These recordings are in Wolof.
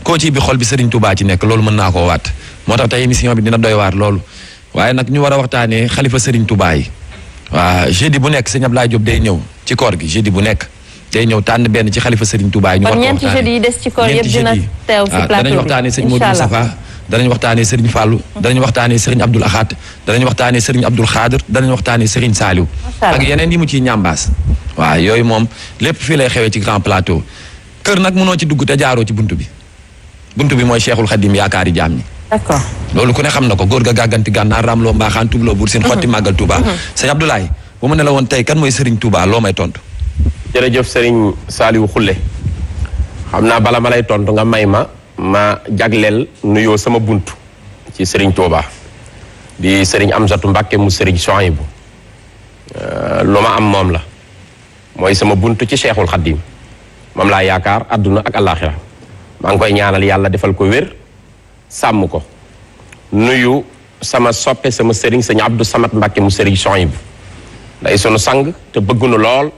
koo ci bi xol bi Serigne Touba ci nekk loolu mën naa koo waat moo tax tey émission bi dina doy waar loolu waaye nag ñu war a waxtaanee xalifa Serigne Touba yi waaw jeudi bu nekk sëñ Ablaye Diop day ñëw ci koor gi jeudi bu nekk day ñëw tànn benn ci xalifa Serigne Touba yi. ñu war ko waxtaanee kon ñeenti jeudi yi des ci koor yëpp dina teew si plateau bi danañ waxtaanee sëñ Modou Moustapha danañ waxtaanee Serigne Fallou danañ waxtaanee Serigne Abdoul Ahad danañ waxtaanee Serigne Abdoul Khadir danañ waxtaanee Serigne Saliou ak yeneen yi mu ciy ñambaas waaw yooyu moom lépp fii lay xewee ci grand plateau kër nag mënoo ci dugg te jaaroo ci buntu bi mooy Cheikhul Khadim yaakaari jaam ñi. d'accord loolu ku ne xam na ko góor ga gàgganti gànnaar raamloo mbaaxaan tubloo buur sin xotti màggal Touba. sëñ Abdoulaye bu ma ne la woon tey kan mooy Serigne Touba loo may tontu. jërëjëf Serigne Saliou Khoule xam naa bala ma lay tontu nga may ma jagleel nuyoo sama buntu ci Serigne Touba di Serigne Amsatou Mbacké mu Serigne Souhaïbou lu ma am moom la mooy sama buntu ci Cheikhul Khadim moom laa yaakaar adduna ak àllaaxira maa ngi koy ñaanal yàlla defal ko wér sàmm ko nuyu sama soppe sama Serigne sëñ Abdou Samad Mbacké mu Serigne Souhaïbou day sunu sang te bëggunu lool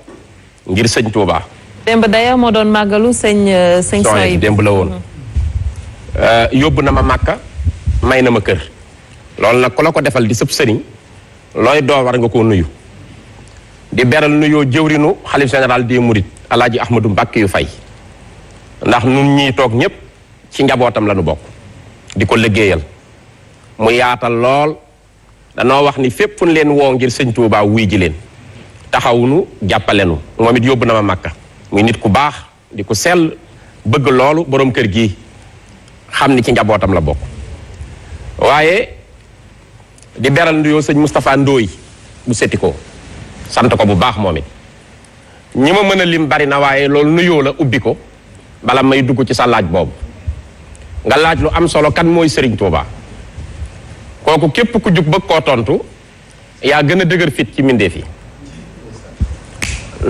ngir sëñ Touba. démb d'ailleurs moo doon màggalu sëñ Souhaïbou démb la woon. yóbbu na ma Màkka may na ma kër loolu nag ku la ko defal di sëb sëriñ looy doo war nga koo nuyu di beral nuyoo jëwrinu xalif général des mourides alaaji Ahmadou Mbacké yu fay ndax nun ñii toog ñépp ci njabootam la nu bokk di ko liggéeyal mu yaatal lool danoo wax ni fépp fu ñu leen woo ngir sëñ Touba wuy ji leen taxawunu jàppalenu moom it yóbbu na ma Màkka muy nit ku baax di ku sell bëgg loolu boroom kër gi xam ni ci njabootam la bokk waaye di beral nuyoo sëñ Moustapha Ndoye bu seti ko sant ko bu baax moom it ñi ma mën a lim bari na waaye loolu nuyoo la ubbi ko bala may dugg ci sa laaj boobu nga laaj lu am solo kan mooy Serigne Touba kooku képp ku jug bëgg koo tontu yaa gën a dëgër fit ci mbindeef yi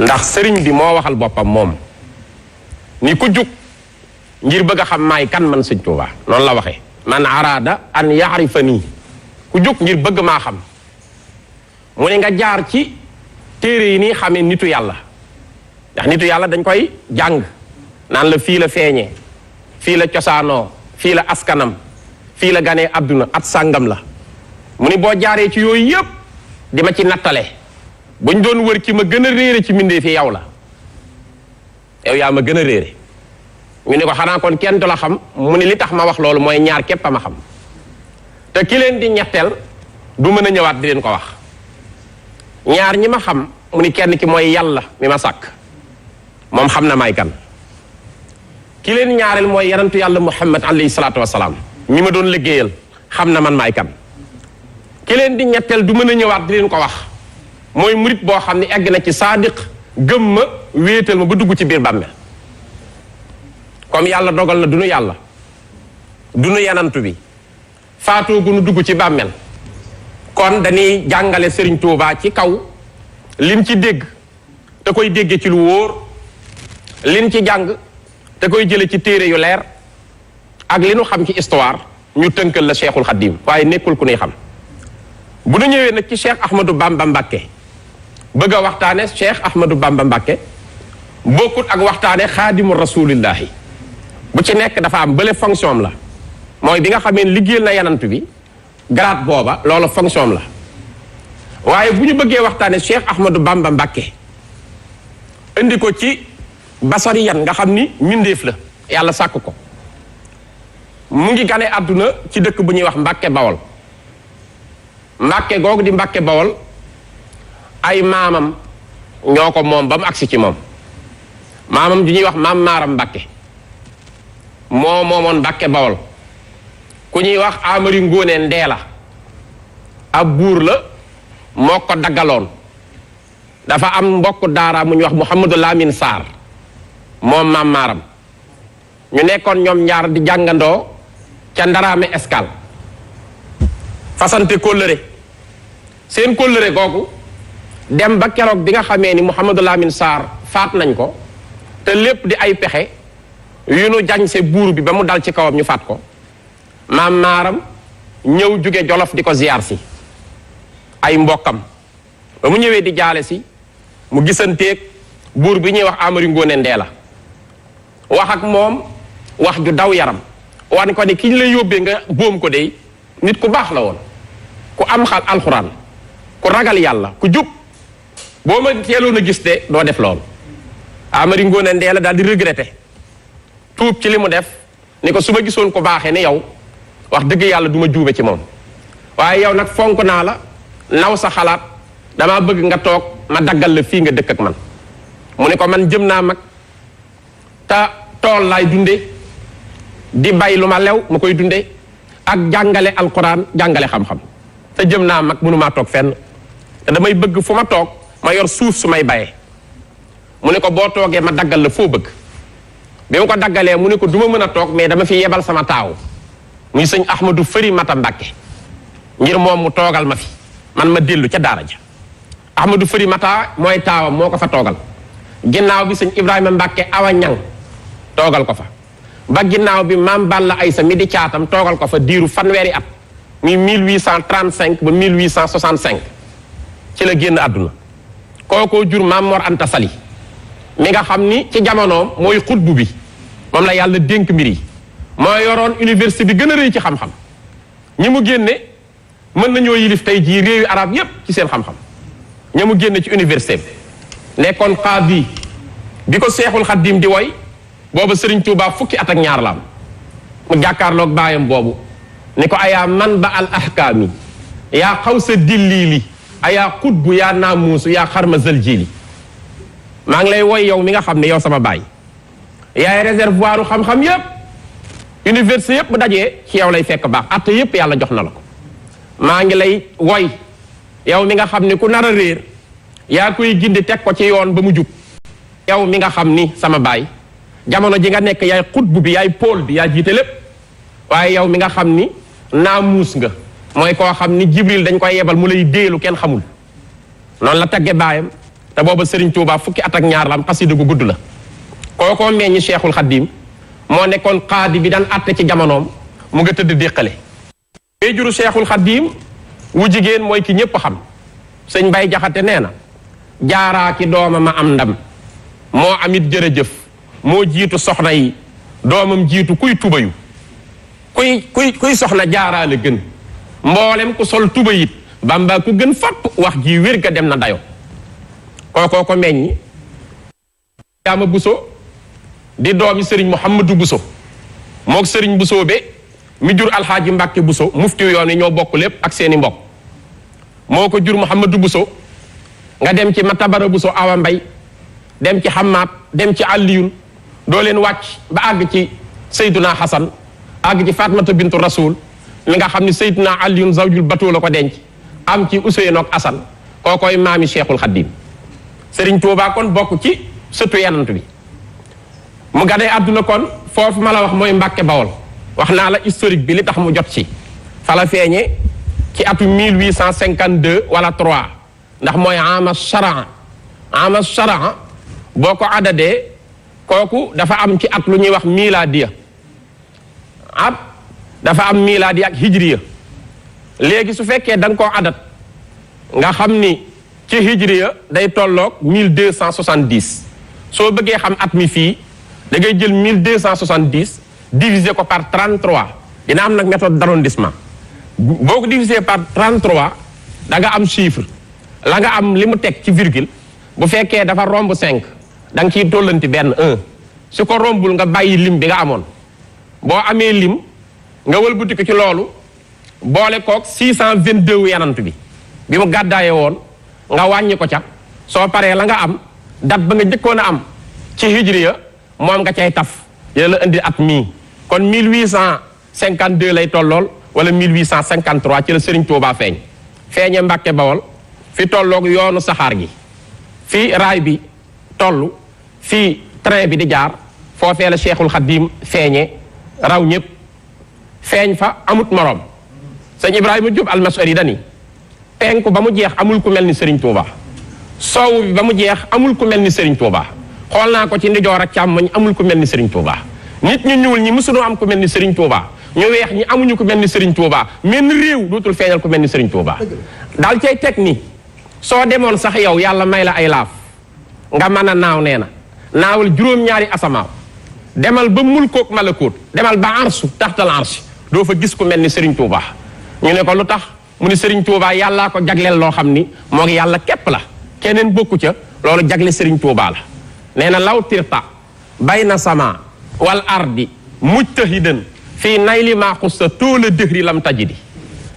ndax Serigne bi moo waxal boppam moom ni ku jug ngir bëgg a xam maay kan man sëñ Touba noonu la waxee man araada an yaarifani ku jóg ngir bëgg maa xam mu ne nga jaar ci téere yi nii xamee nitu yàlla ndax nitu yàlla dañ koy jàng naan la fii la feeñee fii la cosaanoo fii la askanam fii la ganee àdduna at sàngam la mu ni boo jaaree ci yooyu yëpp di ma ci nattale buñ doon wër ki ma gën a réere ci mbindee fi yow la yow yaa ma gën a réere ñu ne ko xanaa kon kenn du la xam mu ni li tax ma wax loolu mooy ñaar képp a ma xam te ki leen di ñetteel du mën a ñëwaat di leen ko wax ñaar ñi ma xam mu ni kenn ki mooy yàlla mi ma sàkk moom xam na may kan ki leen ñaareel mooy yarantu yàlla muhammad alayhi salaatu wasalaam ñi ma doon liggéeyal xam na man may kan ki leen di ñetteel du mën a ñëwaat di leen ko wax mooy murit boo xam ne egg na ci saadiq gëm ma wéetal ma ba dugg ci biir bàmmeel comme yàlla dogal na du nu yàlla du nu yanantu bi faatoo gu nu dugg ci bàmmeel kon dañuy jàngale Serigne Touba ci kaw lim ci dégg te koy déggee ci lu wóor lim ci jàng te koy jële ci téere yu leer ak li nu xam ci histoire ñu tënkal la Cheikhul Khadim waaye nekkul ku nuy xam bu nu ñëwee nag ci Cheikh Ahmadou Bamba Mbacké bëgg a waxtaane Cheikh Ahmadou Bamba Mbacké bokkut ak waxtaane xaadimu rasulillahi bu ci nekk dafa am bële fonction am la mooy bi nga xamee liggéeyal na yanant bi grade booba loolu fonction am la waaye bu ñu bëggee waxtaane Cheikh Ahmadou Bamba Mbacké indi ko ci basariyan nga xam ni mbindeef la yàlla sàkk ko mu ngi gane àdduna ci dëkk bu ñuy wax Mbacké Bawol Mbacké googu di Mbacké Bawol ay maamam ñoo ko moom ba mu agsi ci moom maamam ju ñuy wax maam Maaram Mbacké moo moomoon Mbacké Bawol ku ñuy wax Amari Ngoone Ndeela ab buur la moo ko daggaloon dafa am mbokk daara mu ñuy wax Mouhamadou Lamine Sarr moom maam Maaram ñu nekkoon ñoom ñaar di jàngandoo ca Ndaraame Escale fasante kóllëre seen kóllëre googu dem ba keroog bi nga xamee ni Mouhamadou Lamine Sarr faat nañ ko te lépp di ay pexe yu nu jañse buur bi ba mu dal ci kawam ñu faat ko maam Maaram ñëw jóge Jolof di ko ziyaar si ay mbokkam ba mu ñëwee di jaale si mu gisanteeg buur bi ñuy wax Amari Ngoone Ndeela wax ak moom wax ju daw yaram wan ko ne ki ñu lay yóbbee nga boom ko de nit ku baax la woon ku am xal alxuraan ku ragal yàlla ku jub boo ma teeloon a gis de doo def loolu Amari Ngoone Ndeela daal di regretté tuub ci li mu def ni ko su ma gisoon ko baaxee ni yow wax dëgg yàlla du ma juube ci moom waaye yow nag fonk naa la naw sa xalaat damaa bëgg nga toog ma daggal la fii nga dëkk ak man mu ne ko man jëm naa mag te tool laay dunde di bay lu ma lew ma koy dunde ak jàngale alquran jàngale xam-xam te jëm naa mag mënumaa toog fenn te damay bëgg fu ma toog ma yor suuf su may bayee mu ne ko boo toogee ma daggal la foo bëgg bi mu ko daggalee mu ne ko du ma mën a toog mais dama fi yebal sama taaw muy sëñ Ahmadou Fëri Mata Mbàkke ngir moom mu toogal ma fi man ma dellu ca daara ja Ahmadou Fëri Mata mooy taawam moo ko fa toogal ginnaaw bi sëñ Ibrahima Mbàkke Awa Ñang toogal ko fa ba ginnaaw bi maam Balla Aysa mi di caatam toogal ko fa diiru fanweeri at muy 1835 ba 1865 ci la génn àdduna kookoo jur maam Mor Anta Sali mi nga xam ni ci jamonoom mooy xutbu bi moom la yàlla dénk mbir yi moo yoroon université bi gën a rëy ci xam-xam ñi mu génne mën nañoo yilif tey jii réewi arab yépp ci seen xam-xam ñi mu génne ci université bi nekkoon qaadi bi ko Seexul Xaddim di woy booba Sëriñ Tuubaa fukki at ak ñaar la am mu jàkkaarloog baayam boobu ni ko ayaa man ba al ahkaami yaa xaw sa dilliili ayaa xutbu yaa naamuusu yaa xarma zël jiili maa ngi lay woy yow mi nga xam ne yow sama baay yaay réservoiru xam-xam yépp université yépp bu dajee ci yow lay fekk baax atte yépp yàlla jox na la ko maa ngi lay woy yow mi nga xam ne ku nar a réer yaa koy gindi teg ko ci yoon ba mu jub yow mi nga xam ni sama baay jamono ji nga nekk yaay xutbu bi yaay pôle bi yaa jiite lépp waaye yow mi nga xam ni naamuus nga mooy koo xam ni Jibril dañ koy yebal mu lay déelu kenn xamul noonu la tagge baayam te booba Serigne Touba fukki at ak ñaar la am xasida gu gudd la kookoo meññi Cheikhul Khadim moo nekkoon qaadi bi daan atte ci jamonoom mu nga tëdd déqale bay juru Cheikhul Khadim wu jigéen mooy ki ñépp xam sëñ Bay Jaxate nee na jaaraa ki doomam a am ndam moo amit jërëjëf moo jiitu soxna yi doomam jiitu kuy tubayu kuy soxna jaaraa la gën mboolem ku sol tuba yit Bamba ku gën fapp wax ji wér ga dem na dayo kookoo ko meññi yaama Buso di doomi sëriñ Mouhamadou Buso mook sëriñ Buso be mi jur alxaaji Mbàkke Buso mufti yoon yi ñoo bokk lépp ak seeni mbokk moo ko jur Mouhamadou Buso nga dem ci Matabara Buso Awa Mbay dem ci Xamaat dem ci Aliyun doo leen wàcc ba àgg ci Seyduna Xasan àgg ci Fatmata bintu Rasul mi nga xam ni Seyduna Aliyun zawjul Batu la ko denc am ci Useynu ak Asan kookoy maami Cheikhul Khadim Sëriñ Tuubaa kon bokk ci sëtu yenant bi mu ganee àdduna kon foofu ma la wax mooy Mbàkke Bawol wax naa la historique bi li tax mu jot ci fa la feeñe ci atu 1852 wala 3 ndax mooy ama charan boo ko adadee kooku dafa am ci at lu ñuy wax miladiya at dafa am miladiya ak hijriya léegi su fekkee da nga koo adat nga xam ni ci hijriya day tolloog 1270 soo bëggee xam at mi fii da ngay jël 1270 diviser ko par 33 dina am nag méthode d'arrondissement boo ko diviser par 33 da nga am chiffre la nga am li mu teg ci virgule bu fekkee dafa romb 5 da nga ciy tollanti benn 1 su ko rombul nga bàyyi lim bi nga amoon boo amee lim nga wëlbati ko ci loolu boole koog 622 yanant bi mu gàddaaye woon nga wàññi ko ca soo paree la nga am date ba nga njëkkoon a am ci hijriya moom nga cay taf dina la indi at mii kon 1852 lay tollool wala 1853 ci la Serigne Touba feeñe Mbàkke Bawol fi tolloog yoonu saxaar gi fii raay bi toll fii train bi di jaar foofee la Cheikhul Khadim feeñe raw ñëpp feeñ fa amut moroom sëñ Ibrahima Diop almasari dani penku ba mu jeex amul ku mel ni Serigne Touba soow bi ba mu jeex amul ku mel ni Serigne Touba xool naa ko ci ndijoor ak càmmoñ amul ku mel ni Serigne Touba nit ñu ñuul ñi mësunoo am ku mel ni Serigne Touba ñu weex ñi amuñu ku mel ni Serigne Touba menn réew dootul feeñal ku mel ni Serigne Touba daal cay teg ni soo demoon sax yow yàlla may la ay laaf nga mën a naaw nee na naawal juróom-ñaari asamaaw demal ba mulkook malakoot demal ba arsu taxtal arsi doo fa gis ku mel ni Serigne Touba ñu ne ko lu tax mu ni Serigne Touba yàllaa ko jagleel loo xam ni moo ngi yàlla képp la keneen bokku ca loolu jagle Serigne Touba la nee na law tirta bayna sama wal ardi mujtahidan fii nayli maa xussa tóola dëhri lam tajidi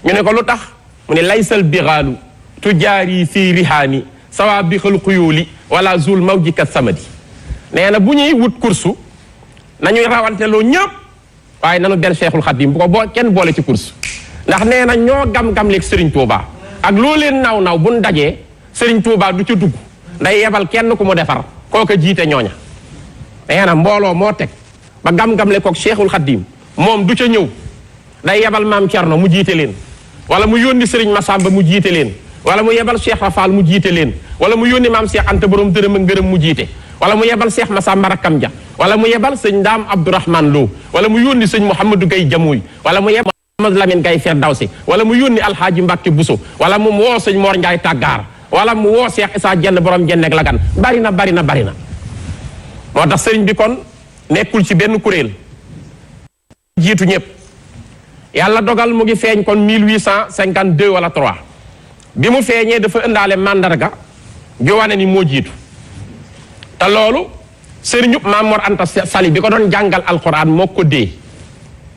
ñu ne ko lu tax mu ne laysal bigaalu tujaari fii rihaani sawa bi xal xuyóoli wala zul mawjika samadi nee na bu ñuy wut kursu nañuy rawanteloo ñëpp waaye nanu benn Cheikhul Khadim bu ko kenn boole ci kursu ndax nee na ñoo gam-gam leeg Serigne Touba ak loo leen naw buñ dajee Serigne Touba du ca dugg day yebal kenn ku mu defar kooka jiite ñooña nee na mbooloo moo teg ba gam-gam le koog Cheikhul Khadim moom du ca ñëw day yebal maam Thierno mu jiite leen wala mu yónni Serigne Massamba mu jiite leen wala mu yebal Cheikh Rafal mu jiite leen wala mu yónni maam Cheikh Anta borom dërëm ak ngërëm mu jiite wala mu yebal Cheikh Massamba rakkam ja wala mu yebal sëñ Ndaam Abdourahman Lo wala mu yónni sëñ Mouhamadou Gaye Jamouy wala mu yebal Mouhamadou Lamine Gaye Ferdawsi wala mu yónni Alhaaji Mbàkke Buso wala mu woo sëñ Mor Ndiaye Tàggaar wala mu woo Cheikh Issa Jenn borom jenn ak Lagan bari na moo tax sëriñ bi kon nekkul ci benn kuréel jiitu ñëpp yàlla dogal mu ngi feeñ kon 1852 wala 3 bi mu feeñee dafa ëndaale mandarga ju wane ni moo jiitu te loolu sëriñu Maam Mor Anta Sali bi ko doon jàngal alquran moo ko dee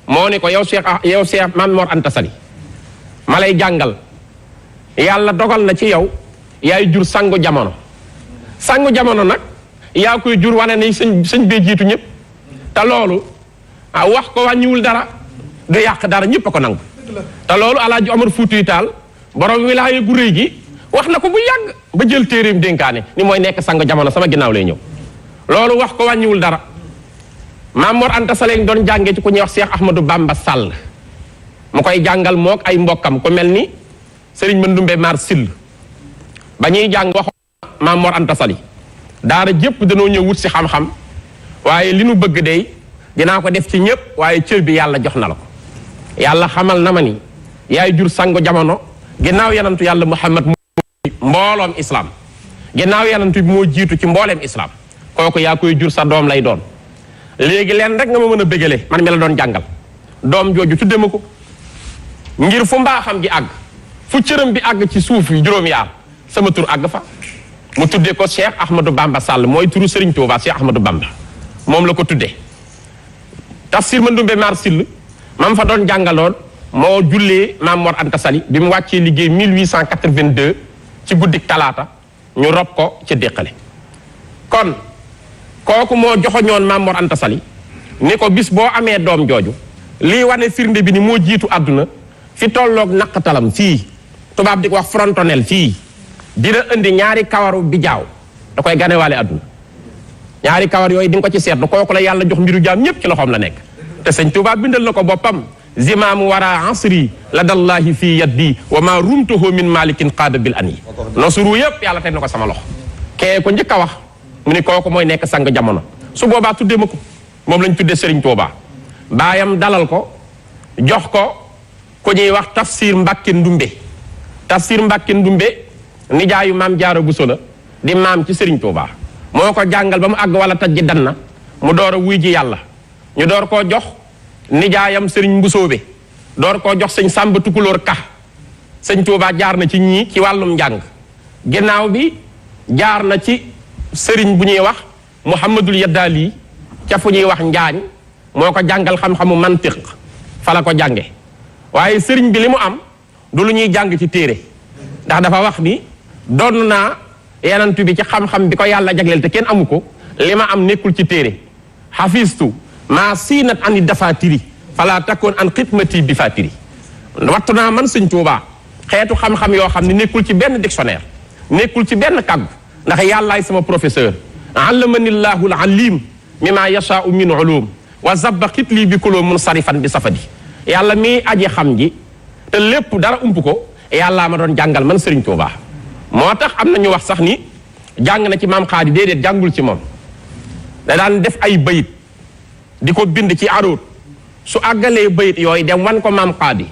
moo ne ko yow Cheikh Maam Mor Anta Sali ma lay jàngal yàlla dogal na ci yow yaay jur sangu jamono nag yaa koy jur wane ni sëñ bee jiitu ñëpp te loolu wax ko wàññiwul dara du yàq dara ñëpp a ko nangu te loolu Alaaji Omar Fuuti Taal borom wilaaya gu rëy gi wax na ko bu yàgg ba jël téeréem dénkaane ni mooy nekk sangu jamono sama ginnaaw lay ñëw loolu wax ko wàññiwul dara Maam Mor Anta Sali doon jàngee ci ku ñuy wax Cheikh Ahmadou Bamba Sall mu koy jàngal mook ay mbokkam ku mel ni Serigne Mandoumbe Mar Sill ba ñuy jàng wax Maam Mor Anta Sali daara jëpp danoo ñëw wut si xam-xam waaye li nu bëgg dey dinaa ko def ci ñëpp waaye cër bi yàlla jox na la ko yàlla xamal na ma ni yaay jur sangu jamono ginnaaw yanantu yàlla Muhammad mbooloom islam ginnaaw yanantu bi moo jiitu ci mbooleem islam kooku yaa koy jur sa doom lay doon léegi leen rek nga ma mën a bégale man mi la doon jàngal doom jooju tudde ma ko ngir fu mbaaxam gi àgg fu cëram bi àgg ci suuf yi juróom-yaar sama tur àgg fa mu tuddee ko Cheikh Ahmadou Bamba Sall mooy turu Serigne Touba Cheikh Ahmadou Bamba moom la ko tuddee tafsir Mandoumbe Mar Sill mam fa doon jàngaloon moo jullee Maam Mor Anta Sali bi mu wàccee liggéey 1882 ci guddik talaata ñu rob ko ca déqale kon kooku moo joxoñoon Maam Mor Anta Sali ni ko bis boo amee doom jooju lii wane firnde bi ni moo jiitu àdduna fi tolloog naqatalam fii tubaab di ko wax frontonel fii dina indi ñaari kawaru bijaaw da koy ganewaale àdduna ñaari kawar yooyu di nga ko ci seetlu kooku la yàlla jox mbiru jaam ñëpp ci loxoom la nekk te sëñ Tuubaa bindal na ko boppam zimaamu wara asri la dallahi fii yaddi wa ma rumtuhu min malikin qaada bil an yi nosuru yëpp yàlla teg na ko sama loxo kee ko njëkk a wax mu ni kooku mooy nekk sang jamono su boobaa tuddee ma ko moom lañ tuddee Sëriñ Tuubaa baayam dalal ko jox ko ku ñuy wax tafsir Mbàkke Ndumbe nijaayu maam Jaara Buso la di maam ci Sëriñ Tuubaa moo ko jàngal ba mu àgg wala taj ji dan na mu door a wuy ji yàlla ñu door koo jox nijaayam Sëriñ Mbusoobe door koo jox sëñ Sàmba Tukulóor Ka sëñ Tuubaa jaar na ci ñii ci wàllum njàng ginnaaw bi jaar na ci sëriñ bu ñuy wax Muhammadul Yaddaali ca fu ñuy wax Njaañ moo ko jàngal xam-xamu mantiq fa la ko jànge waaye sëriñ bi li mu am du lu ñuy jàng ci téere ndax dafa wax ni doon naa yanantu bi ci xam-xam bi ko yàlla jagleel te kenn amu ko li ma am nekkul ci téere xafistu maa siinat ani dafatiri fala takkoon an xidmati bi fatiri wattu naa man sëñ Tuubaa xeetu xam-xam yoo xam ne nekkul ci benn dictionnaire nekkul ci benn kàggu ndax yàllaay sama professeur allamani llaahu alim mimma yashaau min ulum wa zabba xitli bi kuloo munsarifan bi safadi yàlla mi aji xam ji te lépp dara ump ko yàllaa ma doon jàngal man Sëriñ Tuubaa moo tax am na ñu wax sax ni jàng na ci maam Xaadi déedéet jàngul ci moom da daan def ay bayit di ko bind ci aroot su àggalee bayit yooyu dem wan ko maam Xaadi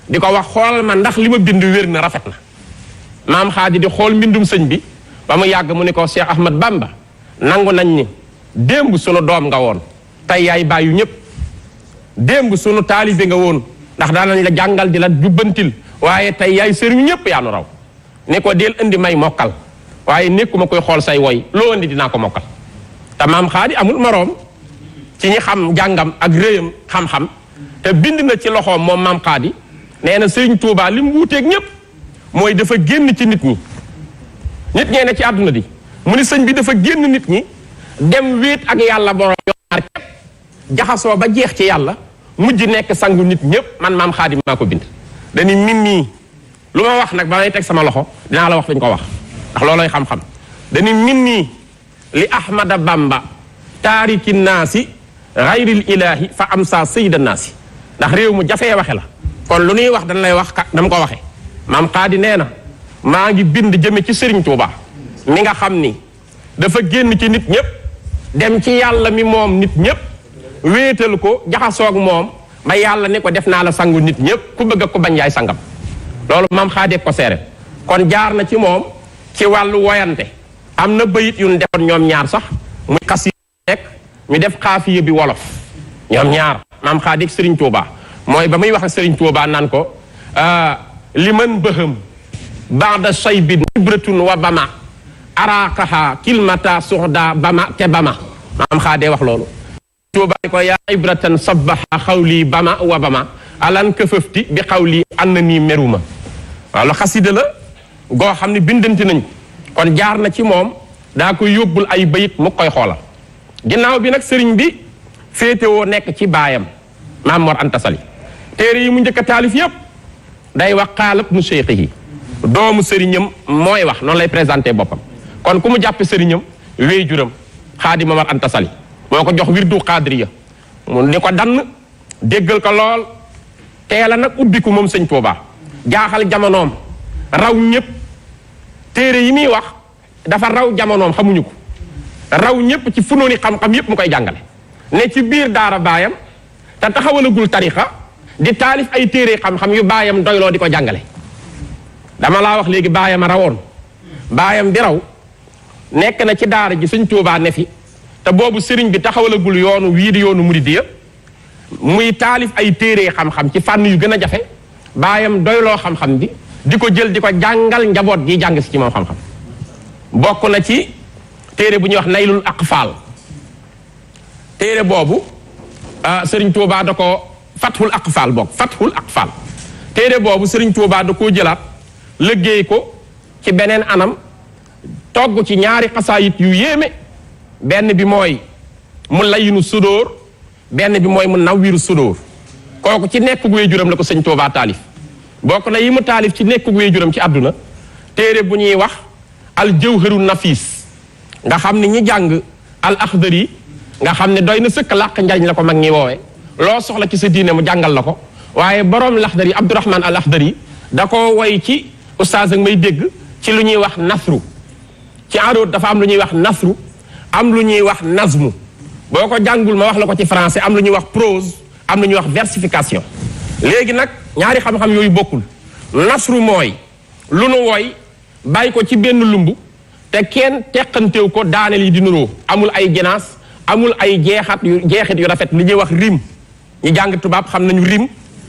di ko wax xoolal ma ndax li ma bind wér na rafet na maam Xaadi di xool mbindum sëñ bi ba mu yàgg mu ni ko Cheikh Ahmad Bamba nangu nañ ni démb sunu doom nga woon tey yaay bàyyu ñëpp démb sunu taalibe nga woon ndax daanañ la jàngal di la jubbantil waaye tey yaay sëriñ ñëpp yaa nu raw ne ko del indi may mokkal waaye nekkuma koy xool say woy loo indi dinaa ko mokkal te maam Xaadi amul moroom ci ñi xam jàngam ak réyam xam-xam te bind na ci loxoom moom maam Xaadi nee na sëriñ Tuubaa li mu wuuteeg ñëpp mooy dafa génn ci nit ñi nit ñee ne ci àdduna di mu ni sëñ bi dafa génn nit ñi dem wéet ak yàlla borom ñaar képp jaxasoo ba jeex ci yàlla mujj nekk sangu nit ñëpp man maam Xaadi maa ko bind dañu min nii lu ma wax nag ba may teg sama loxo dinaa la wax dañ ko wax ndax looloy xam-xam dañu min nii li ahmada bamba taariki naasi gayril ilaahi fa am saa sayida naasi ndax réew mu jafee waxe la kon lu ñuy wax dañ lay wax dama ko waxe maam Xaadi nee na maa ngi bind jëme ci Sëriñ Tuuba mi nga xam ni dafa génn ci nit ñëpp dem ci yàlla mi moom nit ñëpp wéetal ko jaxasoog moom ba yàlla ne ko def naa la sangu nit ñëpp ku bëgg ko bañ yaay sangam loolu maam Xaadi ko seere kon jaar na ci moom ci wàllu woyante am na bayit yu ñu defoon ñoom ñaar sax muy xas nekk ñu def xaafiya bi wolof ñoom ñaar maam Xaadi ak Sëriñ Tuuba mooy ba muy wax ak Sëriñ Tuuba naan ko li mën bëxëm baada saybin ibratun wa bama araakaha kilmata suxda bama te bama maam Xaadee wax loolu Tuuba ko yaa ibratan sabaha xawli bama wa bama alan këfëfti bi xawli an na nii meruma waaw lu xasida la goo xam ne bindanti nañ kon jaar na ci moom daa ko yóbbul ay bayit mu koy xoolal ginnaaw bi nag sëriñ bi féetewoo nekk ci baayam Maam Mor Anta Sali téere yi mu njëkk a taalif yépp day wax xaalab nu cheikhihi doomu sëriñam mooy wax noonu lay présenté boppam kon ku mu jàppe sëriñam wéy juram Xaadi Mamar Anta Sali moo ko jox wirdu xaadiriya mu ni ko dann déggal ko lool teela nag ubbiku moom sëñ Tuubaa jaaxal jamonoom raw ñëpp téere yi muy wax dafa raw jamonoom xamuñu ko raw ñëpp ci funooni xam-xam yëpp mu koy jàngale ne ci biir daara baayam te taxawalagul tarixa di taalif ay téere xam-xam yu baayam doyloo di ko jàngale dama laa wax léegi baayam a rawoon baayam di raw nekk na ci daara ji sëñ Tuubaa ne fi te boobu sëriñ bi taxawalagul yoonu wii di yoonu muridiya muy taalif ay téere xam-xam ci fànn yu gën a jafe baayam doyloo xam-xam bi di ko jël di ko jàngal njaboot gi jàng si ci moom xam-xam bokk na ci téere bu ñuy wax naylul aqfaal téere boobu sëriñ Tuubaa da ko fathul aqfaal bokk fathul aqfaal téere boobu sëriñ Tuubaa da koo jëlaat liggéey ko ci beneen anam togg ci ñaari xasaayit yu yéeme benn bi mooy mu layinu sudóor benn bi mooy mu nawwiru sudóor kooku ci nekkug wéejuram la ko sëñ Tuubaa taalif bokk na yi mu taalif ci nekkug wéejuram ci àdduna téere bu ñuy wax al jawharu nafis nga xam ne ñi jàng al axdari nga xam ne doy na sëkk làq njariñ la ko mag ñi woowe loo soxla ci sa diine mu jàngal la ko waaye boroom laxdari Abdurahman al axdari da ko woy ci ustaas ak may dégg ci lu ñuy wax nasru ci aroot dafa am lu ñuy wax nasru am lu ñuy wax nazmu boo ko jàngul ma wax la ko ci français am lu ñuy wax prose am lu ñuy wax versification léegi nag ñaari xam-xam yooyu bokkul nasru mooy lu nu woy bàyyi ko ci benn lumb te kenn teqantew ko daaneel yi di nuroo amul ay jenaas amul ay jeexit yu rafet li ñuy wax rime ñi jàng tubaab xam nañu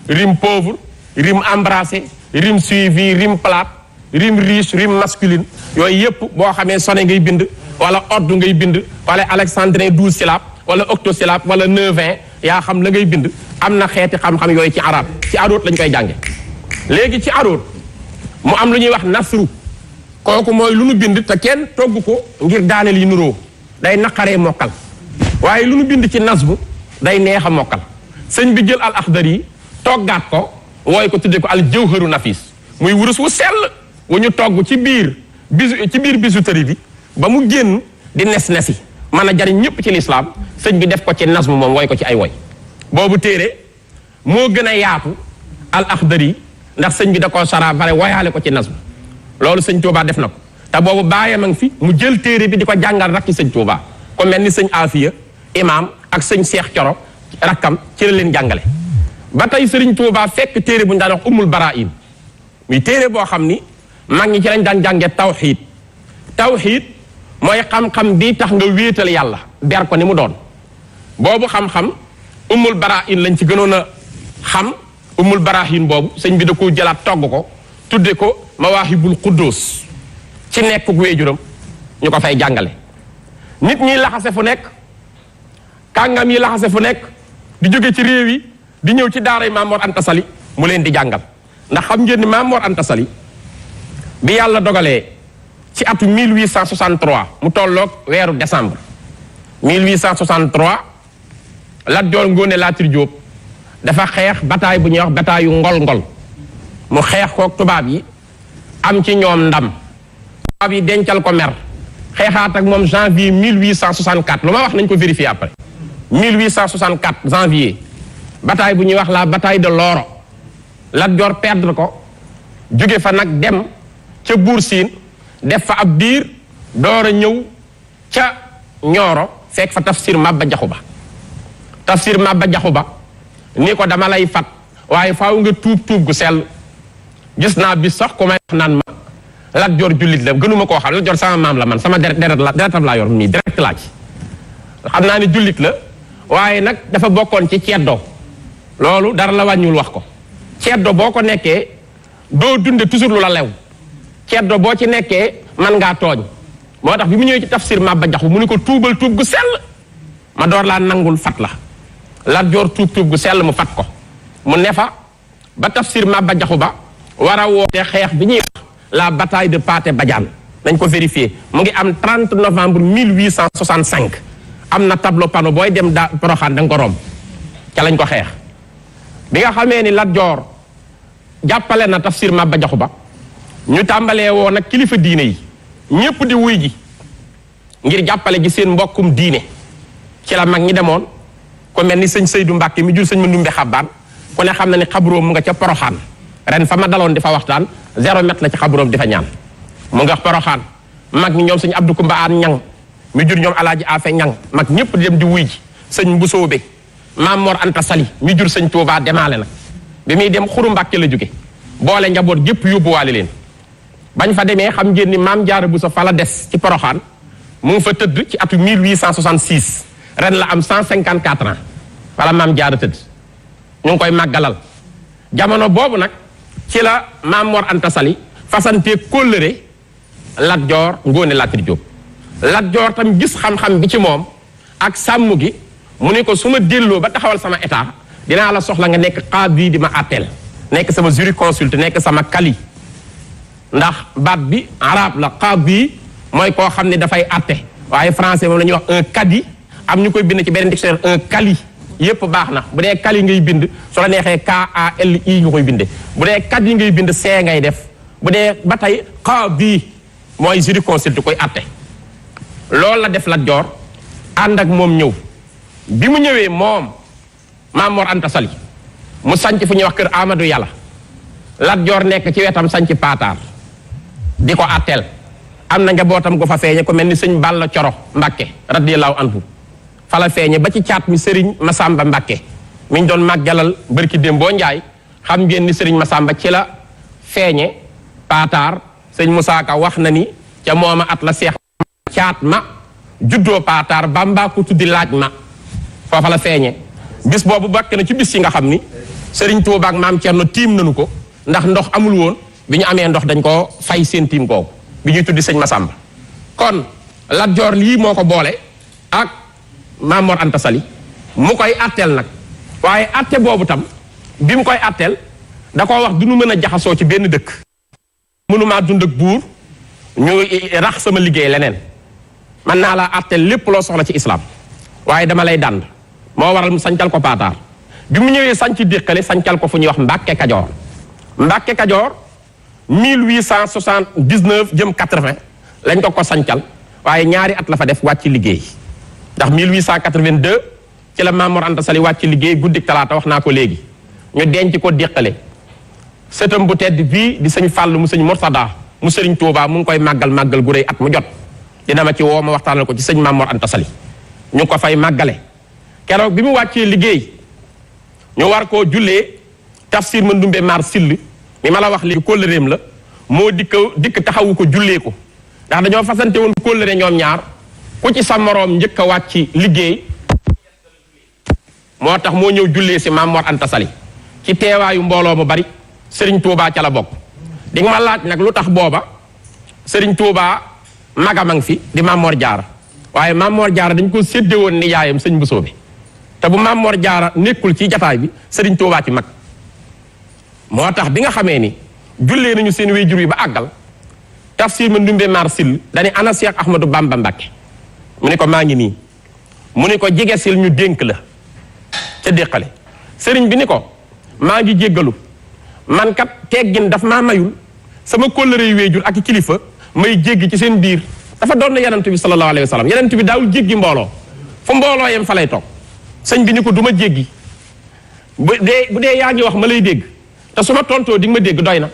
rime pauvre rime embrassé rime suivi rime plate rime riche rime masculine yooyu yëpp boo xamee sonné ngay bind wala ordre ngay bind wala alexandrin 12 syllabes wala octosyllabe wala 9-20 yaa xam la ngay bind am na xeeti xam-xam yooyu ci arab ci aroot lañ koy jànge léegi ci aroot mu am lu ñuy wax nasru kooku mooy lu nu bind te kenn togg ko ngir daaneel yi nuroo day naqaree mokkal waaye lu nu bind ci nasbu day neex a mokkal sëñ bi jël al axdar yi toggaat ko wooy ko tudde ko al jawharu nafis muy wurus wu sell wu ñu togg ci biir bijouterie bi ba mu génn di nes-nesi mën a jariñ ñëpp ci lislaam sëñ bi def ko ci nasmu moom wooy ko ci ay woy boobu téere moo gën a yaatu al axdar yi ndax sëñ bi da koo sara bare woyaale ko ci nasmu loolu sëñ Tuubaa def na ko te boobu bàyyam a ngi fi mu jël téere bi di ko jàngal rakki sëñ Tuubaa ko mel ni sëñ Afiya imaam ak sëñ Seex Coro rakkam ci la leen jàngale ba tey sëriñ Tuubaa fekk téere bu ñu daan wax umul baraa'in muy téere boo xam ni mag ñi ci lañ daan jànge tawxiid mooy xam-xam bi tax nga wéetal yàlla ber ko ni mu doon boobu xam-xam umul barahin lañ ci gënoon a xam umul barahin boobu sëñ bi da ko jëlaat togg ko tudde ko mawaahibul quddus ci nekk wéejuram ñu ko fay jàngale nit ñi laxase fu nekk kàngam yi laxase fu nekk di jóge ci réew yi di ñëw ci daaray Maam Mor Anta Sali mu leen di jàngal ndax xam ngeen ni Maam Mor Anta Sali bi yàlla dogalee ci atu 1863 mu tolloog weeru décembre 1863 Lat Joor Ngoone Latir Jóob dafa xeex bataille bu ñuy wax bataille yu ngol-ngol mu xeex koog tubaab yi am ci ñoom ndam tubaab yi dencal ko mer xeexaat ak moom janvier 1864 lu ma wax nañ ko vérifier après 1864 janvier bataille bu ñuy wax la bataille de Loro Lat Joor perdre ko jóge fa nag dem ca Buur Siin def fa ab diir door a ñëw ca Ñooro fekk fa tafsir Maba Jaxu Ba tafsir Maba Jaxu Ba ni ko dama lay fat waaye faaw nga tuub gu sell gis naa bis sax ku may wax naan ma Lat Joor jullit la gënuma koo xam Lat Joor sama maam la man sama deretam laa yor nii direct laa ci xam naa ni jullit la waaye nag dafa bokkoon ci ceddo loolu dara la wàññiwul wax ko ceddo boo ko nekkee doo dunde toujours lu la lew ceddo boo ci nekkee man ngaa tooñ moo tax bi mu ñëwee ci tafsir Maba Jaxu mu ni ko tuubal tuub gu sell ma door laa nangul fat la Lat Joor tuub gu sell mu fat ko mu ne fa ba tafsir Maba Jaxu Ba war a woote xeex bi ñuy wax la bataille de Pathé Badiane dañ ko vérifier mu ngi am 30 novembre 1865 am na tableau panneau booy dem Poroxaan da nga ko romb ca lañ ko xeex bi nga xamee ni Lat Joor jàppale na tafsir Maba Jaxu Ba ñu tàmbalee woo nag kilifa diine yi ñépp di wuy ji ngir jàppale ji seen mbokkum diine ci la mag ñi demoon ku mel ni sëñ Seydou Mbàkke mi jur sëñ Mandumbe Xabbaan ku ne xam na ni xabroom mu nga ca Poroxaan ren fa ma daloon di fa waxtaan 0 mètre la ci xabroom di fa ñaan mu nga Poroxaan mag ñi ñoom sëñ Abdou Kumba Aan Ñang mi jur ñoom Alaaji Afe Ñang mag ñépp di dem di wuy ji sëñ Mbusoobe Maam Mor Anta Sali mi jur sëñ Tuubaa demaale nag bi muy dem Xuru Mbàkke la jóge boole njaboot gépp yóbbuwaale leen bañ fa demee xam ngeen ni Maam Jaara Buso fa la des ci Poroxaan mu ngi fa tëdd ci atu 1866 ren la am 154 ans wala Maam Jaara tëdd ñu ngi koy màggalal jamono boobu nag ci la Maam Mor Anta Sali fasantee kóllëre Lat Joor Ngoone Latir Jóob Lat Joor tam gis xam-xam bi ci moom ak sàmm gi mu ne ko su ma delloo ba taxawal sama état dinaa la soxla nga nekk qaadi di ma àtteel nekk sama jurisconsulte nekk sama kali ndax baat bi arab la qaadi mooy koo xam ne dafay àtte waaye français moom la ñuy wax un kadi am ñu koy bind ci beneen dictionnaire un kali yépp baax na bu dee kali ngay bind soo la neexee KALI nga koy binde bu dee kadi ngay bind C ngay def bu dee ba tey qaadi mooy jurisconsulte koy àtte loolu la def Lat Joor ànd ak moom ñëw bi mu ñëwee moom Maam Mor Anta Sali mu sanc fu ñuy wax kër Amadou Yàlla Lat Joor nekk ci wetam sanc Paataar di ko àtteel am na njabootam ko fa feeñe ko mel ni sëñ Balla Coro Mbàkke radiyallahu anhu fa la feeñe ba ci caat mi sëriñ Masamba Mbàkke mi ñu doon màggalal bërki démboo Njaay xam ngeen ni sëriñ Masamba ci la feeñe Paataar sëñ Musaa Ka wax na ni ca mooma at la seex caat ma juddoo Paataar Bamba ku tuddi laaj ma foofa la feeñe bis boobu bokk na ci bis yi nga xam ni Sëriñ Tuubaa ak Maam Cerno tiim nañu ko ndax ndox amul woon bi ñu amee ndox dañ ko fay seen tiim kooku bi ñuy tuddi sëñ Masamba kon Lat Joor lii moo ko boole ak Maam Mor Anta Sali mu koy atteel nag waaye atte boobu tam bi mu koy atteel da koo wax du nu mën a jaxasoo ci benn dëkk mënumaa dund ak buur ñu rax sama liggéey leneen mën naa laa atteel lépp loo soxla ci islam waaye dama lay dànd moo waral mu sancal ko Paataar bi mu ñëwee sanc déqale sancal ko fu ñuy wax Mbàkke Kajoor Mbàkke Kajoor 1879 jëm 80 lañ ko sancal waaye ñaari at la fa def wàcc liggéey ndax 1882 ci la Maam Mor Anta Sali wàcc liggéey guddik talaata wax naa ko léegi ñu denc ko déqale sëtam bu tedd bii di sëñ Fàll mu sëñ Murtada mu sëriñ Tuubaa mu ngi koy màggal gu rëy at mu jot dina ma ci woo ma waxtaanal ko ci sëñ Maam Mor Anta Sali ñu ngi ko fay màggale keroog bi mu wàccee liggéey ñu war koo jullee tafsir Mandumbe Maar Sill mi ma la wax léegi kóllëreem la moo dikk taxawu ko jullee ko ndax dañoo fasante woon kóllëre ñoom ñaar ku ci sa moroom njëkk a wàcc liggéey moo tax moo ñëw jullee si Maam Mor Anta Sali ci teewaayu mbooloo mu bari Serigne Touba ca la bokk. di nga ma laaj nag lu tax booba Serigne Touba magamang fi di Maam Mor Jaara waaye Maam Mor Jaara dañ ko sédde woon ni yaayam sëñ Bousso bi te bu Maam Mor Jaara nekkul ci jataay bi Serigne Touba ci mag. moo tax bi nga xamee ni jullee nañu seen wéyjur yi ba àggal tafsir ma ndumbe mar sil dañu ana Cheikh Ahmadou Bamba Mbacké mu ne ko maa ngi nii mu ne ko jege sil ñu dénk la ca déqale sëriñ bi ni ko maa ngi jéggalu man kat teggin daf maa mayul sama kóllëre yu wéyjur ak kilifa may jéggi ci seen biir dafa doon na yonent bi sallallahu alayhi wa sallam yonent bi daawul jéggi mbooloo fu mbooloo yem fa lay toog sëñ bi ni ko du ma jéggi bu dee yaa ngi wax ma lay dégg te su ma tontoo di nga ma dégg doy na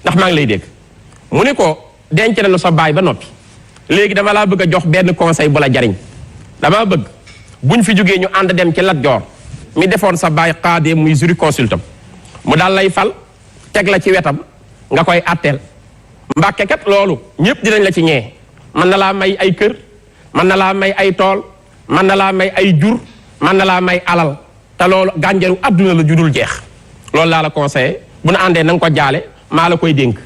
ndax maa ngi lay dégg mu ni ko denc nañu sa baay ba noppi léegi dama laa bëgg a jox benn conseil bu la jariñ dama bëgg buñ fi jógee ñu ànd dem ci Lat Joor mi defoon sa baay xaadee muy jurisconsultam mu daal lay fal teg la ci wetam nga koy atteel Mbàkke kat loolu ñëpp dinañ la ci ñee mën na laa may ay kër mën na laa may ay tool mën na laa may ay jur mën na laa may alal te loolu gànjaru adduna la judul jeex loolu laa la conseillé bu nu àndee na nga ko jaale maa la koy dénk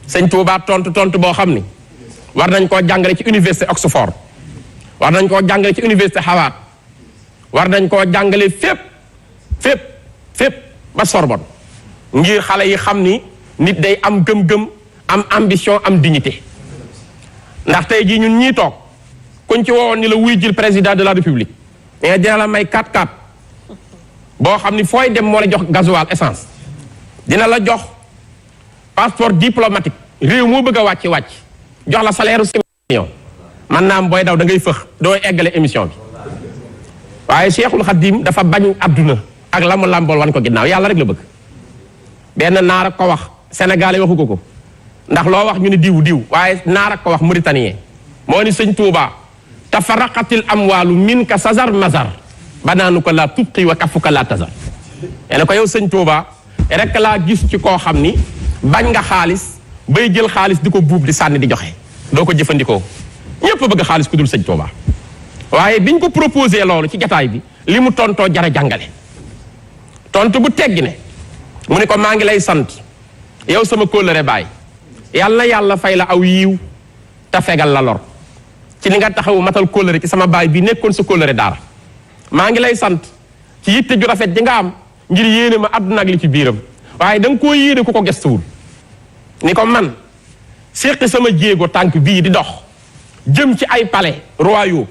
sëñ Touba tontu boo xam ni war nañ koo jàngale ci université Oxford war nañ koo jàngale ci université Harvard war nañ koo jàngale fépp ba Sorbonne ngir xale yi xam ni nit day am gëm-gëm am ambition am dignité ndax tey jii ñun ñii toog kuñ ci woowoon ni la wuy jil président de la république mais dina la may 4x4 boo xam ni fooy dem moo la jox gasoil essence dina la jox passeport diplomatique réew moo bëgg a wàcc jox la salaire u 5 millions man naam booy daw da ngay fëx doo eggale émission bi waaye Cheikhul Khadim dafa bañ adduna ak la mu làmbool wan ko ginnaaw yàlla rek la bëgg benn naar ak ko wax sénégalais waxu ko ndax loo wax ñu ne diw waaye naar ak ko wax mauritanien moo ni sëñ Touba tafaraqatil amwaalu min ka sazar mazar banaanu ko laa tubqi wa kafuka laa tazar ene ko yow sëñ Touba rek laa gis ci koo xam ni bañ nga xaalis bay jël xaalis di ko buub di sànni di joxe doo ko jëfandikoo ñëpp bëgg xaalis ku dul sëñ Touba waaye biñ ko proposé loolu ci jataay bi li mu tontoo jara jàngale tontu bu teggi ne mu ne ko maa ngi lay sant yow sama kóllëre baay yàlla fay la aw yiiw te fegal la lor ci li nga taxawu matal kóllëre ci sama baay bi nekkoon sa kóllëre daara maa ngi lay sant ci yitte ju rafet ji nga am ngir yéene ma àdduna ak li ci biiram waaye da nga koo yéene ku ko gestuwul ni ko man séqi sama jéego tànk bii di dox jëm ci ay palais royaux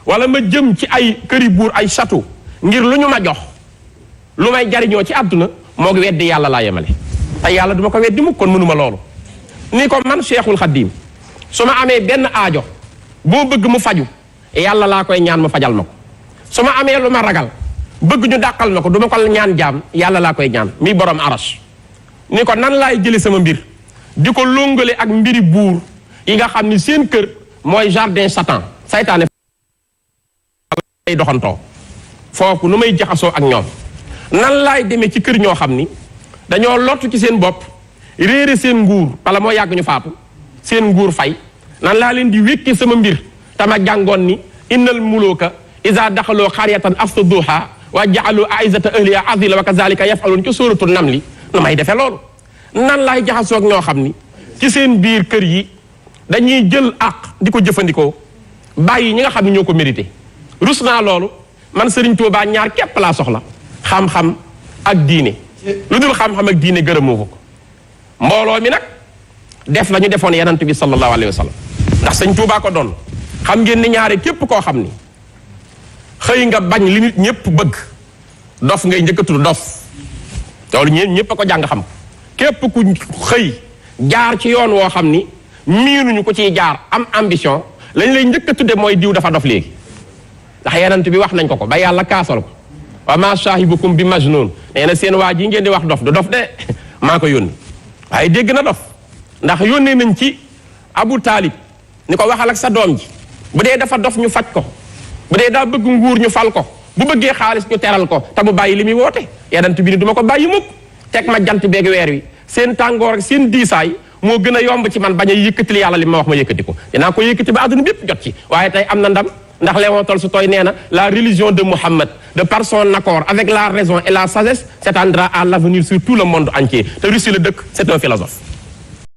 wala ma jëm ci ay këri buur ay château ngir lu ñu ma jox lu may jariñoo ci àdduna moo ngi weddi yàlla laa yemale te yàlla duma ko weddi mukk kon mënuma loolu ni ko man Cheikhul Khadim su ma amee benn aajo boo bëgg mu faju yàlla laa koy ñaan mu fajal ma ko su ma amee lu ma ragal bëgg ñu dàqal ma ko duma ko ñaan jaam yàlla laa koy ñaan mi borom arash ni ko nan laay jële sama mbir di ko lóngale ak mbiri buur yi nga xam ni seen kër mooy jardin satan saytaane ay doxantoo foofu nu may jaxasoo ak ñoom nan laay demee ci kër ñoo xam ni dañoo lottu ci seen bopp réere seen nguur wala moo yàgg ñu faatu seen nguur fay nan laa leen di wékki sama mbir tama jàngoon ni innal muluka iza daxaloo xaryatan afsaduha wa ja'alu a'izzata ahliha azilla wa kazalika yaf'alun ci suuratu namli nu may defee loolu nan laay jaxasoo ak ñoo xam ni ci seen biir kër yi dañuy jël àq di ko jëfandikoo bàyyi ñi nga xam ne ñoo ko mérité rus naa loolu man Serigne Touba ñaar képp laa soxla xam-xam ak diine lu dul xam-xam ak diine gërëmoo ko mbooloo mi nag def la ñu defoon yonent bi sallallahu alayhi wa sallam ndax Serigne Touba ko doon xam ngeen ni ñaare képp koo xam ni xëy nga bañ li nit ñëpp bëgg dof ngay njëkk a tudd dof loolu ñëpp a ko jàng xam képp ku xëy jaar ci yoon woo xam ni miinuñu ko ciy jaar am ambition lañ lay njëkk a tudde mooy diw dafa dof léegi ndax yonent bi wax nañ ko ba yàlla kaasal ko wa ma saahibukum bi majnun nee na seen waa ji ngeen di wax dof du dof de maa ko yónni waaye dégg na dof ndax yónnee nañ ci Abu Taalib ni ko waxal ak sa doom ji bu dee dafa dof ñu faj ko bu dee daa bëgg nguur ñu fal ko bu bëggee xaalis ñu teral ko te mu bàyyi li muy woote yonent bi ni duma ko bàyyi mukk teg ma jant beeg weer wi seen tàngoor ak seen diisaay moo gën a yomb ci man bañ a yëkkati yàlla li ma wax ma yëkkati ko dinaa ko yëkkati ba àdduna bépp jot ci waaye tey am na ndam ndax Léon Tolstoï nee na la religion de Mohammed de par son accord avec la raison et la sagesse s'étendra à l'avenir sur tout le monde entier te Russie la dëkk c'est un philosophe